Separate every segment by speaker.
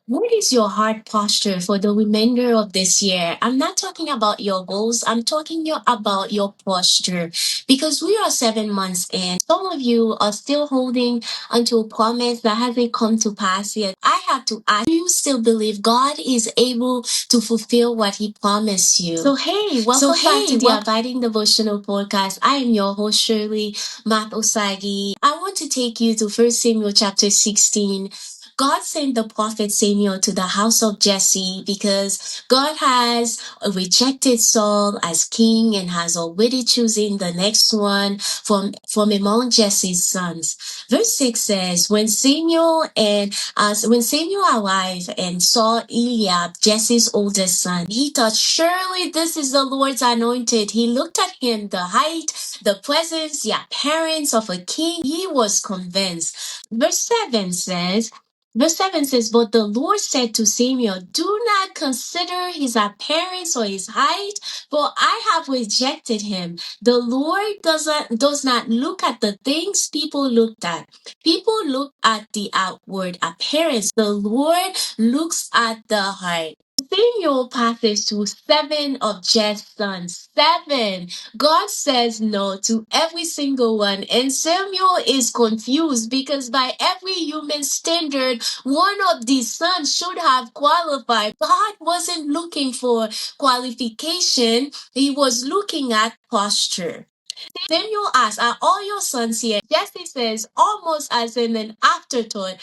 Speaker 1: What is your heart posture for the remainder of this year? I'm not talking about your goals. I'm talking about your posture because we are 7 months in. Some of you are still holding onto a promise that hasn't come to pass yet. I have to ask, do you still believe God is able to fulfill what he promised you? Welcome back to the Abiding Devotional podcast. I am your host, Shirley Math Osagi. I want to take you to 1 Samuel chapter 16. God sent the prophet Samuel to the house of Jesse because God has rejected Saul as king and has already chosen the next one from among Jesse's sons. Verse 6 says, when Samuel arrived and saw Eliab, Jesse's oldest son, he thought, surely this is the Lord's anointed. He looked at him, the height, the presence, the appearance of a king. He was convinced. Verse 7 says, but the Lord said to Samuel, do not consider his appearance or his height, for I have rejected him. The Lord does not look at the things people looked at. People look at the outward appearance. The Lord looks at the heart. Samuel passes to 7 of Jesse's sons. 7. God says no to every single one. And Samuel is confused because by every human standard, one of these sons should have qualified. God wasn't looking for qualification. He was looking at posture. Samuel asks, are all your sons here? Jesse says, almost as in an afterthought,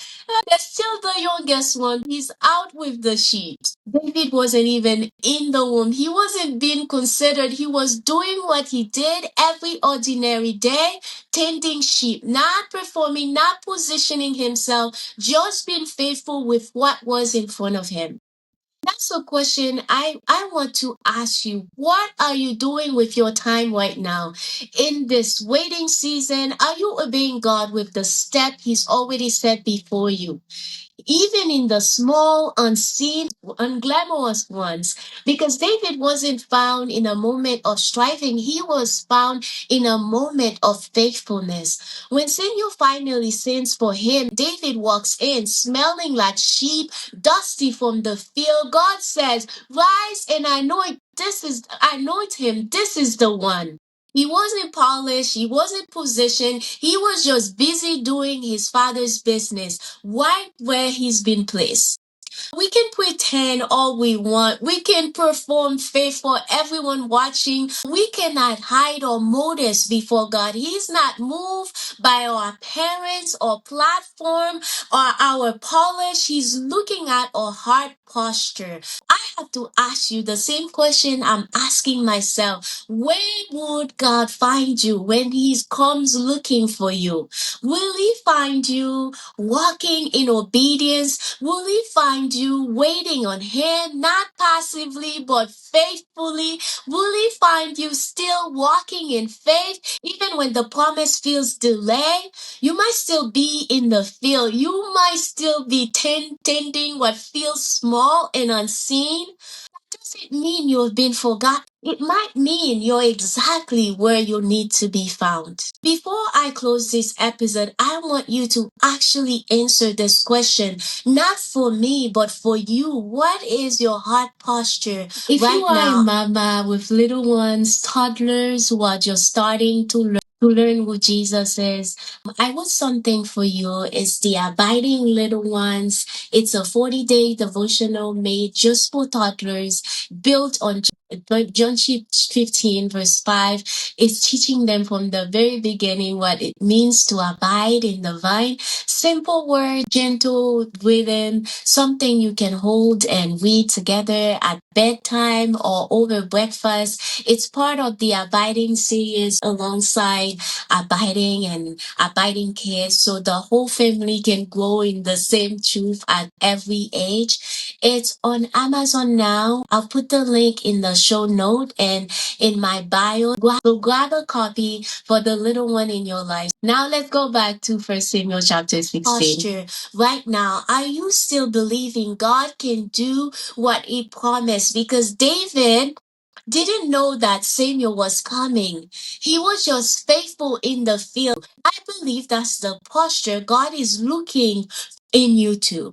Speaker 1: there's still the youngest one. He's out with the sheep. David wasn't even in the womb. He wasn't being considered. He was doing what he did every ordinary day, tending sheep, not performing, not positioning himself, just being faithful with what was in front of him. That's a question I want to ask you. What are you doing with your time right now? In this waiting season, are you obeying God with the step He's already set before you? Even in the small, unseen, unglamorous ones. Because David wasn't found in a moment of striving, he was found in a moment of faithfulness. When Samuel finally sends for him, David walks in smelling like sheep, dusty from the field. God says, rise and anoint him. This is the one. He wasn't polished, he wasn't positioned, he was just busy doing his father's business right where he's been placed. We can pretend all we want. We can perform faith for everyone watching. We cannot hide our motives before God. He's not moved by our appearance or platform or our polish. He's looking at our heart posture. I have to ask you the same question I'm asking myself. Where would God find you when He comes looking for you? Will He find you walking in obedience? Will He find you waiting on Him, not passively but faithfully? Will He find you still walking in faith even when the promise feels delayed? You might still be in the field. You might still be tending what feels small and unseen. Doesn't mean you've been forgotten. It might mean you're exactly where you need to be found. Before I close this episode, I want you to actually answer this question, not for me, but for you. What is your heart posture if right you are now? A mama with little ones, toddlers who are just starting to learn who Jesus is, I want something for you. It's the Abiding Little Ones. It's a 40-day devotional made just for toddlers, built on John 15, verse 5. It's teaching them from the very beginning what it means to abide in the vine. Simple word, gentle rhythm, something you can hold and read together at bedtime or over breakfast. It's part of the Abiding series alongside Abiding Kids, so the whole family can grow in the same truth at every age. It's on Amazon now. I'll put the link in the show note and in my bio. So grab a copy for the little one in your life. Now let's go back to 1 Samuel chapter 16. Posture. Right now, are you still believing God can do what He promised? Because David didn't know that Samuel was coming. He was just faithful in the field. I believe that's the posture God is looking in you too.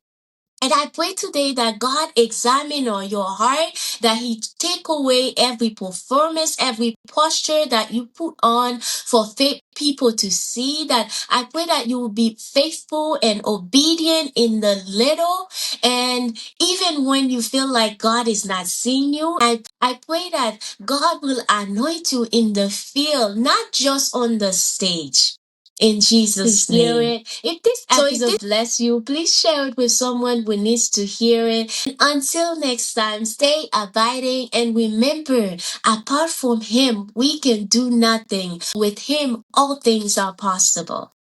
Speaker 1: And I pray today that God examine on your heart, that He take away every performance, every posture that you put on for fake people to see. That I pray that you will be faithful and obedient in the little. And even when you feel like God is not seeing you, I pray that God will anoint you in the field, not just on the stage. In Jesus' name. If this episode bless you, please share it with someone who needs to hear it. And until next time, stay abiding and remember, apart from Him, we can do nothing. With Him, all things are possible.